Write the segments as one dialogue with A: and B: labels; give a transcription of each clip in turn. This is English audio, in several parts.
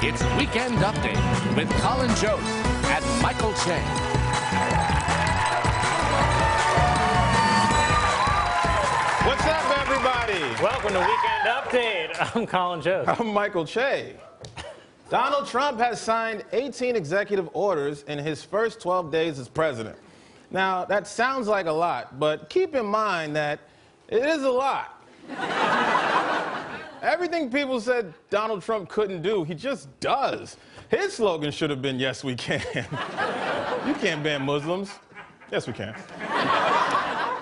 A: It's Weekend Update with Colin Jost and Michael Che.
B: What's up, everybody?
C: Welcome to Weekend Update. I'm Colin Jost.
B: I'm Michael Che. Donald Trump has signed 18 executive orders in his first 12 days as president. Now, that sounds like a lot, but keep in mind that it is a lot. Everything people said Donald Trump couldn't do, he just does. His slogan should have been, "Yes, we can." You can't ban Muslims. Yes, we can.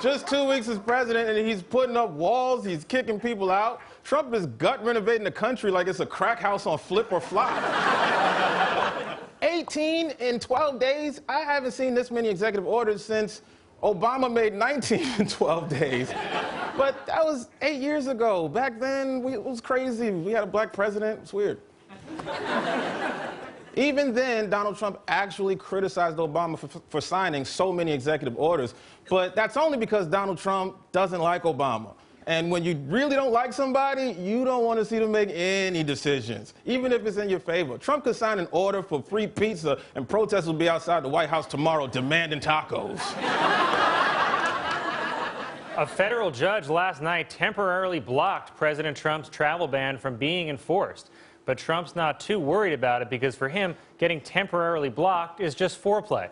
B: Just 2 weeks as president, and he's putting up walls, he's kicking people out. Trump is gut renovating the country like it's a crack house on flip or flop. 18 in 12 days? I haven't seen this many executive orders since Obama made 19 in 12 days. But that was 8 years ago. Back then, it was crazy. We had a black president. It's weird. Even then, Donald Trump actually criticized Obama for signing so many executive orders. But that's only because Donald Trump doesn't like Obama. And when you really don't like somebody, you don't want to see them make any decisions, even if it's in your favor. Trump could sign an order for free pizza, and protesters will be outside the White House tomorrow demanding tacos.
C: A federal judge last night temporarily blocked President Trump's travel ban from being enforced. But Trump's not too worried about it because for him, getting temporarily blocked is just foreplay.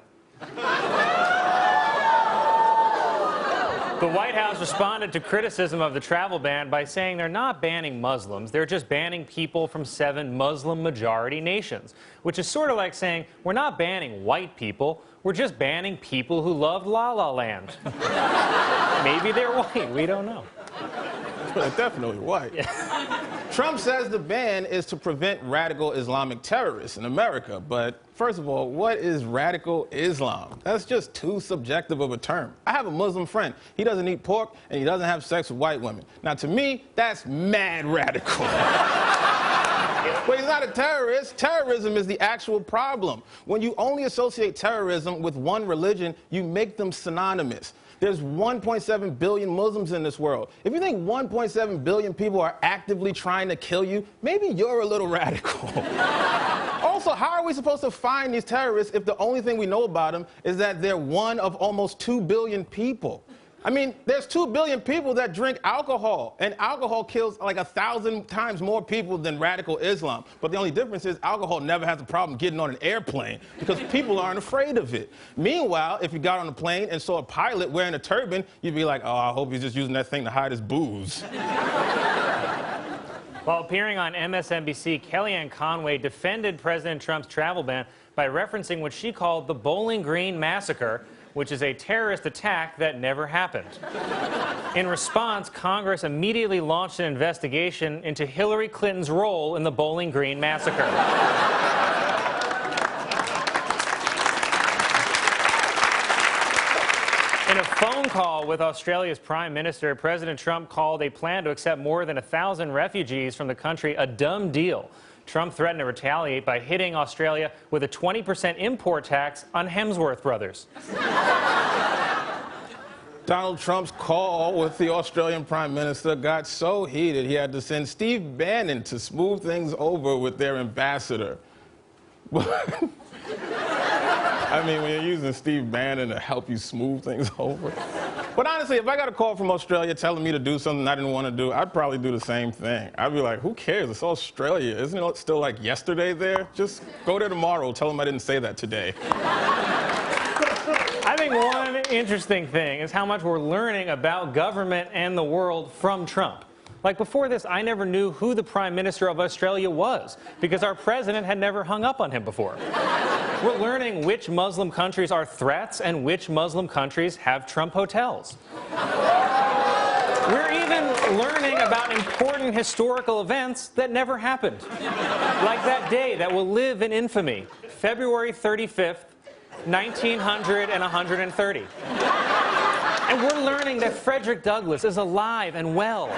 C: The White House responded to criticism of the travel ban by saying they're not banning Muslims, they're just banning people from 7 Muslim-majority nations, which is sort of like saying we're not banning white people, we're just banning people who love La La Land. Maybe they're white, we don't know.
B: They're definitely white. Yeah. Trump says the ban is to prevent radical Islamic terrorists in America. But first of all, what is radical Islam? That's just too subjective of a term. I have a Muslim friend. He doesn't eat pork and he doesn't have sex with white women. Now, to me, that's mad radical. But he's not a terrorist. Terrorism is the actual problem. When you only associate terrorism with one religion, you make them synonymous. There's 1.7 billion Muslims in this world. If you think 1.7 billion people are actively trying to kill you, maybe you're a little radical. Also, how are we supposed to find these terrorists if the only thing we know about them is that they're one of almost 2 billion people? I mean, there's 2 billion people that drink alcohol, and alcohol kills like 1,000 times more people than radical Islam. But the only difference is alcohol never has a problem getting on an airplane because people aren't afraid of it. Meanwhile, if you got on a plane and saw a pilot wearing a turban, you'd be like, oh, I hope he's just using that thing to hide his booze.
C: While appearing on MSNBC, Kellyanne Conway defended President Trump's travel ban by referencing what she called the Bowling Green Massacre, which is a terrorist attack that never happened. In response, Congress immediately launched an investigation into Hillary Clinton's role in the Bowling Green Massacre. In a phone call with Australia's Prime Minister, President Trump called a plan to accept more than 1,000 refugees from the country a dumb deal. Trump threatened to retaliate by hitting Australia with a 20% import tax on Hemsworth brothers.
B: Donald Trump's call with the Australian Prime Minister got so heated he had to send Steve Bannon to smooth things over with their ambassador. I mean, when you're using Steve Bannon to help you smooth things over. But honestly, if I got a call from Australia telling me to do something I didn't want to do, I'd probably do the same thing. I'd be like, who cares? It's Australia. Isn't it still like yesterday there? Just go there tomorrow. Tell them I didn't say that today.
C: I think one interesting thing is how much we're learning about government and the world from Trump. Like before this, I never knew who the Prime Minister of Australia was because our president had never hung up on him before. We're learning which Muslim countries are threats and which Muslim countries have Trump hotels. We're even learning about important historical events that never happened. Like that day that will live in infamy, February 35th, 1930. And we're learning that Frederick Douglass is alive and well.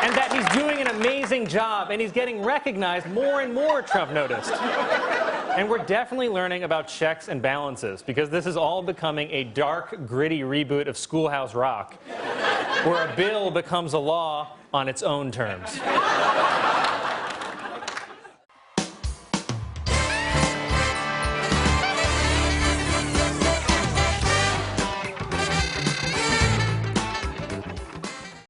C: And that he's doing an amazing job, and he's getting recognized more and more, Trump noticed. And we're definitely learning about checks and balances, because this is all becoming a dark, gritty reboot of Schoolhouse Rock, where a bill becomes a law on its own terms.